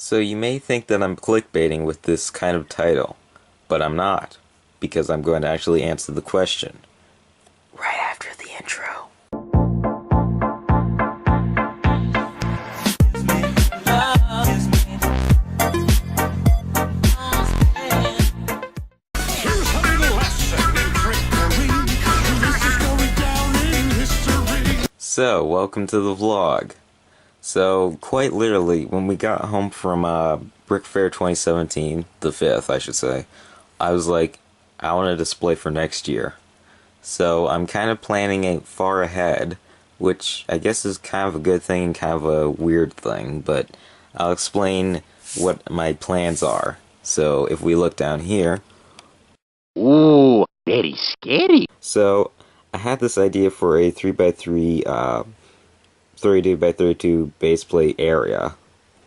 So you may think that I'm clickbaiting with this kind of title, but I'm not, because I'm going to actually answer the question right after the intro. So, welcome to the vlog. So, quite literally, when we got home from Brickfair 2017, the 5th, I should say, I was like, I want a display for next year. So, I'm kind of planning it far ahead, which I guess is kind of a good thing and kind of a weird thing, but I'll explain what my plans are. So, if we look down here... Ooh, very scary. So, I had this idea for a 3x3, 32 by 32 base plate area.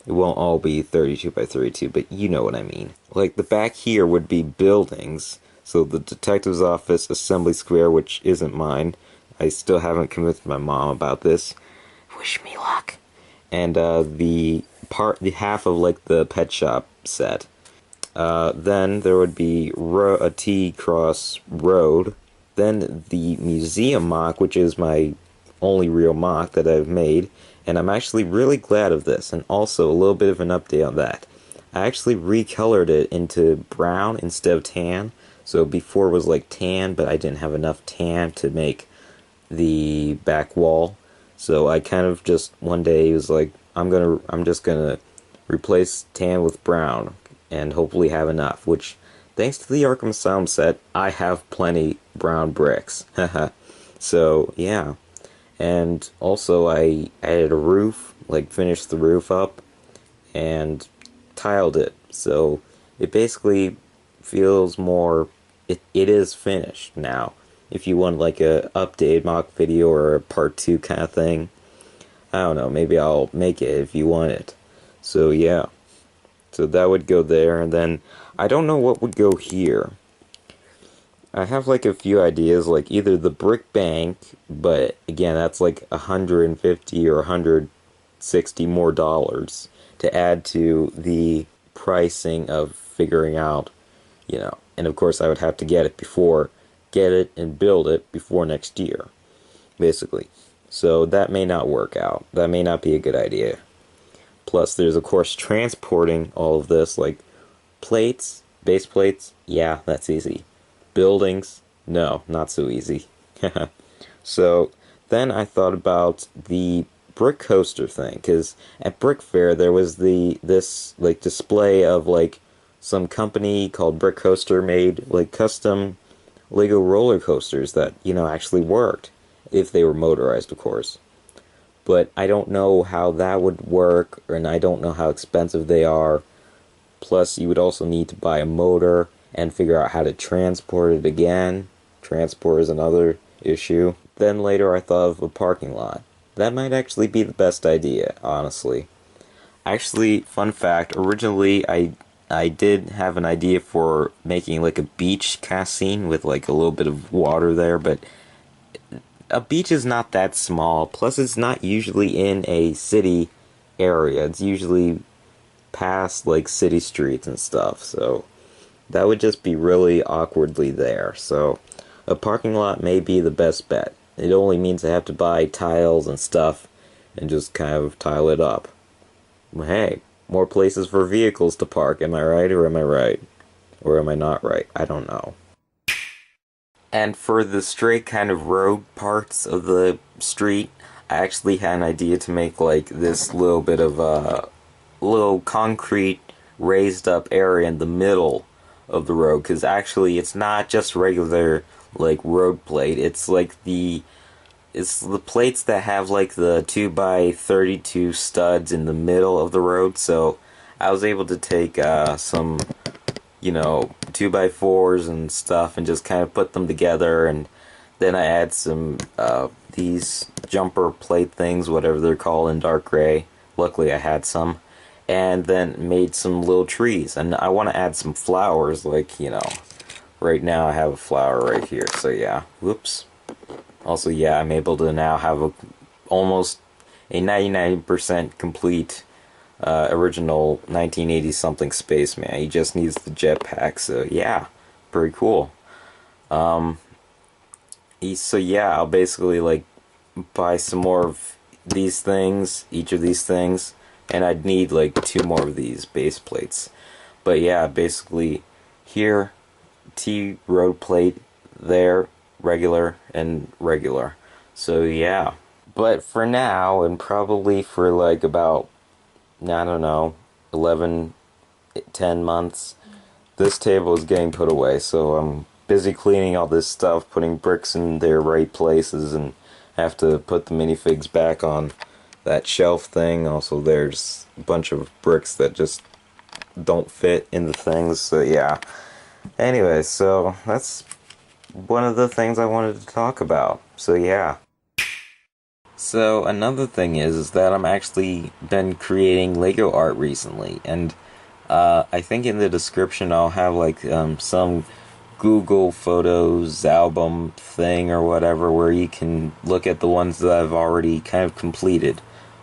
It won't all be 32 by 32, but you know what I mean. Like, the back here would be buildings, so the detective's office, assembly square, which isn't mine. I still haven't convinced my mom about this. Wish me luck. And the half of like the pet shop set. Then there would be a T-cross road. Then the museum mock, which is my only real mock that I've made, and I'm actually really glad of this. And also a little bit of an update on that. I actually recolored it into brown instead of tan. So before it was like tan, but I didn't have enough tan to make the back wall. So I kind of just one day was like, I'm just gonna replace tan with brown and hopefully have enough, which thanks to the Arkham Asylum set, I have plenty brown bricks. So yeah. And also I added a roof, like finished the roof up and tiled it. So it basically feels more, it is finished now. If you want like a updated mock video or a part 2 kind of thing, I don't know, maybe I'll make it if you want it. So yeah. So that would go there, and then I don't know what would go here. I have like a few ideas, like either the brick bank, but again, that's like 150 or 160 more dollars to add to the pricing of figuring out, you know, and of course I would have to get it and build it before next year, basically. So that may not work out. That may not be a good idea. Plus, there's of course transporting all of this, like plates, base plates, yeah, that's easy. Buildings, no, not so easy. So then I thought about the brick coaster thing, because at Brickfair there was this like display of like some company called Brick Coaster made like custom Lego roller coasters that, you know, actually worked, if they were motorized, of course. But I don't know how that would work, and I don't know how expensive they are. Plus, you would also need to buy a motor and figure out how to transport it again. Transport is another issue. Then later I thought of a parking lot. That might actually be the best idea, honestly. Actually, fun fact, originally I did have an idea for making like a beach kind of scene with like a little bit of water there, but a beach is not that small, plus it's not usually in a city area. It's usually past like city streets and stuff, so that would just be really awkwardly there. So a parking lot may be the best bet. It only means I have to buy tiles and stuff and just kind of tile it up. Hey, more places for vehicles to park. Am I right or am I right? Or am I not right? I don't know. And for the straight kind of road parts of the street, I actually had an idea to make like this little bit of a little concrete raised up area in the middle of the road, because actually it's not just regular like road plate, it's like the plates that have like the 2x32 studs in the middle of the road. So I was able to take some, you know, 2x4s and stuff and just kind of put them together, and then I add some these jumper plate things, whatever they're called, in dark gray. Luckily I had some, and then made some little trees, and I want to add some flowers, like, you know, right now I have a flower right here, so yeah, whoops. Also, yeah, I'm able to now have almost a 99% complete original 1980 something spaceman. He just needs the jetpack, so yeah, pretty cool. So yeah, I'll basically like buy some more of these things, each of these things, and I'd need like two more of these base plates. But yeah, basically here, T road plate, there, regular, and regular. So yeah. But for now, and probably for like about, I don't know, 11, 10 months, this table is getting put away. So I'm busy cleaning all this stuff, putting bricks in their right places, and have to put the minifigs back on that shelf thing. Also, there's a bunch of bricks that just don't fit in the things. So yeah. Anyway, so that's one of the things I wanted to talk about. So yeah. So another thing is that I'm actually been creating Lego art recently, and I think in the description I'll have like some Google Photos album thing or whatever where you can look at the ones that I've already kind of completed.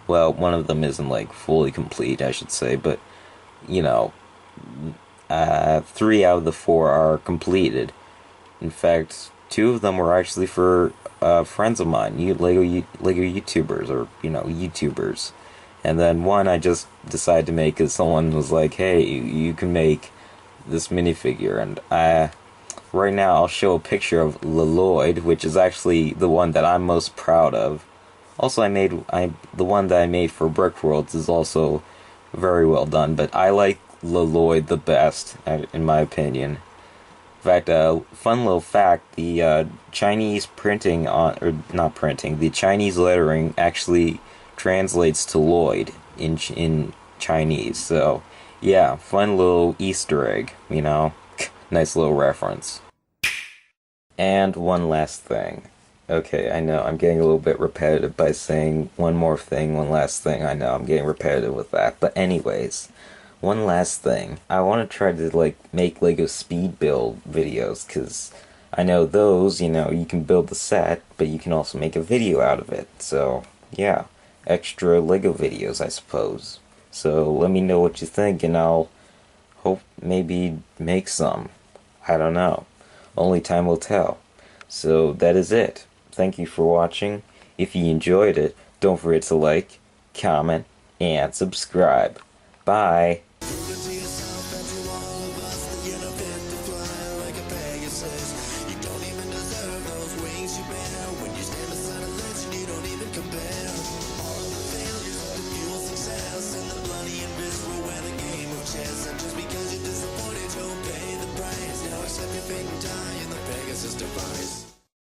Well, one of them isn't like fully complete, I should say, but you know, 3 out of the 4 are completed. In fact, 2 of them were actually for friends of mine, Lego YouTubers, or YouTubers, and then one I just decided to make because someone was like, "Hey, you can make this minifigure," and right now I'll show a picture of Lloyd, which is actually the one that I'm most proud of. Also, the one that I made for Brick Worlds is also very well done, but I like Lloyd the best, in my opinion. In fact, fun little fact, the Chinese printing or not printing, the Chinese lettering actually translates to Lloyd in Chinese. So, yeah, fun little Easter egg, nice little reference. And one last thing. Okay, I know I'm getting a little bit repetitive by saying one more thing, one last thing. I know I'm getting repetitive with that. But anyways, one last thing. I want to try to like make Lego speed build videos cuz I know those, you can build the set, but you can also make a video out of it. So, yeah, extra Lego videos, I suppose. So, let me know what you think and I'll hope maybe make some. I don't know. Only time will tell. So that is it. Thank you for watching. If you enjoyed it, don't forget to like, comment, and subscribe. Bye.